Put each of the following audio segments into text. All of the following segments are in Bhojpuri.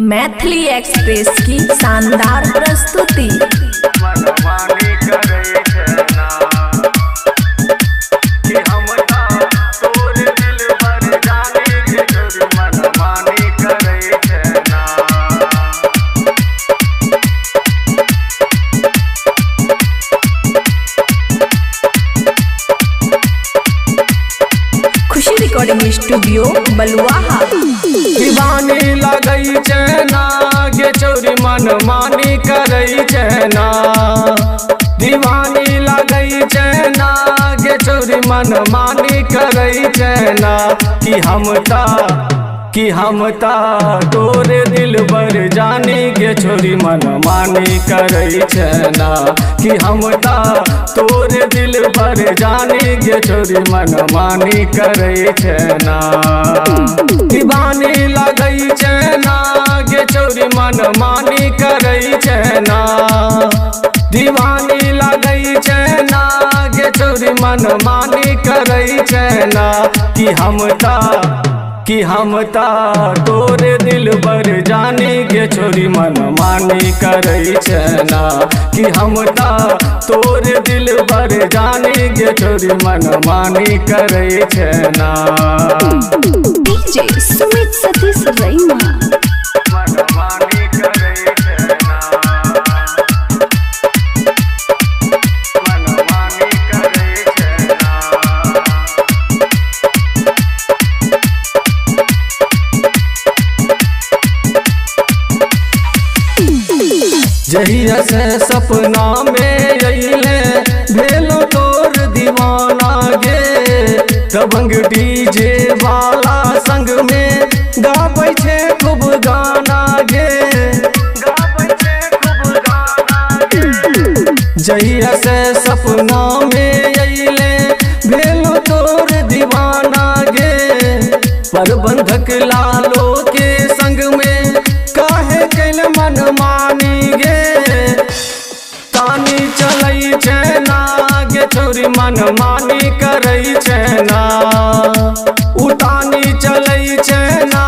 मैथिली एक्सप्रेस की शानदार प्रस्तुति। खुशी रिकॉर्डिंग स्टूडियो बलुआहा। दीवानी लगई चैना गे चोरी मन मानी करई चैना। दीवानी लगई चैना गे चोरी मन मानी करई चैना। कि हम ता तोरे दिल बर जानी गे छोरी मन मानी करई चैना। कि हम ता तोरे दिल बर जानी गे छोरी मन मानी करई चैना। दीवानी लगई चैना गे छोरी मन मानी करई चैना। दीवानी लगई चैना गे छोरी मन मानी करई चैना। कि हम ता तोरे दिल बर जानी गे छोरी मन मानी करई चैना। कि हम ता तोरे दिल बर जानी गे छोरी मन मानी करई चैना। डीजे सुमित सतीश रैना। जहिया से सपना में अइले भेलो तोर दीवाना गे। दबंग डीजे वाला संग में गाबै छे खूब गाना गे। जहिया से सपना में अइले भेलो तोर दीवाना गे। प्रबंधक लालो के संग में काहे कैल मन मानी गे। तानी चलई चैना गे छोरी मन मानी करई चैना। उतानी चलई चैना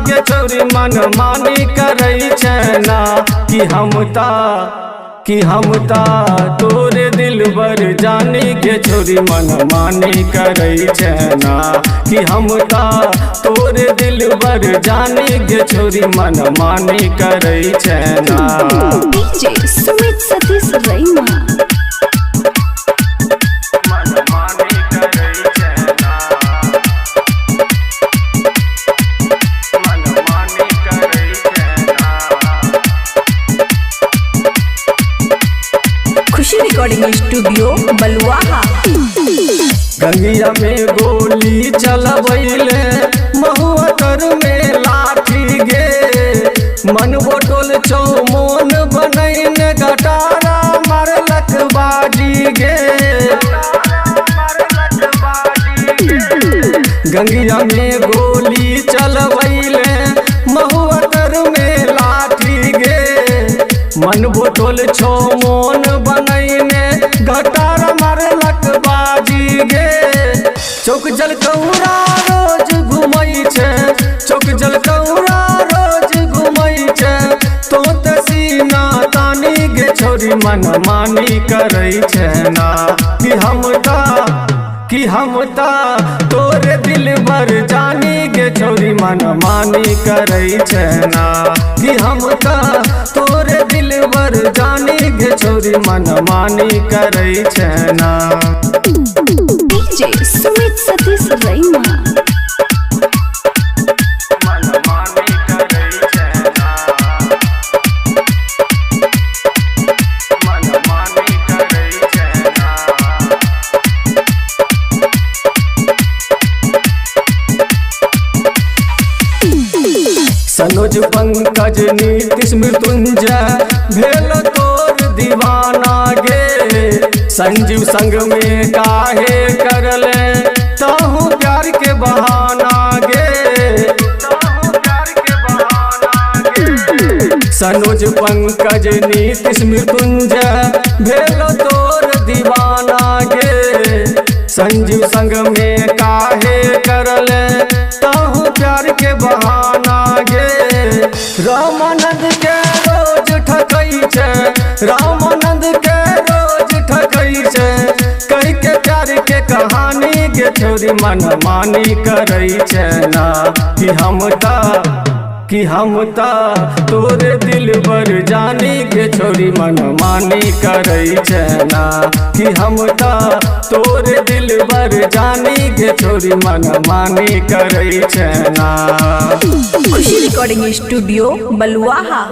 गे छोरी मन मानी करई चैना। कि हम ता तोरे दिल बर जानी गे छोरी मन मानी करई चैना। कि हम ता तोरे दिल बर जानी गे छोरी मन मानी करई चैना। डीजे सुमित सतीश रैना। खुशी रिकॉर्डिंग स्टूडियो बलुआहा। गंगिया में गोली चलबैले महुआ कर में लाठी गे। मन बोटोल चौमोन बनैन गटारा मारलक बाजी गे। गंगिया में गोली चलबैले महुआ कर में लाठी गे। मन बोटोल चौमोन बनैने गटारा मारलक बाजी गे। चौक जल कौरा रोज घुमई छे। चौक जल कौरा रोज घुमई छे। तो तसीना तानी गे छोरी मन मानी करई चैना। कि हम ता तोरे दिल बर जानी गे छोरी मन मानी करई चैना। कि हम ता तोरे दिल बर जानी गे छोरी मन मानी करई चैना। डीजे सुमित सतीश रैना। सनोज पंकज नीतीश मृत्युंजय भेलो तोर दीवाना गे। संजीव संग में काहे करले ताहू प्यार के बहाना गे। सनोज पंकज नीतीश मृत्युंजय भेलो तोर दीवाना गे। संजीव संग में काहे करले ताहू प्यार के बहाना गे। रामानंद के रोज ठकै छै, रामानंद के रोज ठकै छै, कह के प्यार के कहानी गे छोरी मनमानी करै छै ना। कि हम ता तोरे दिल बर जानी गे छोरी मनमानी करै छै ना। कि हम ता तोरे दिल बर जानी गे छोरी मनमानी करै छै ना। खुशी रिकॉर्डिंग स्टूडियो बलुआहा।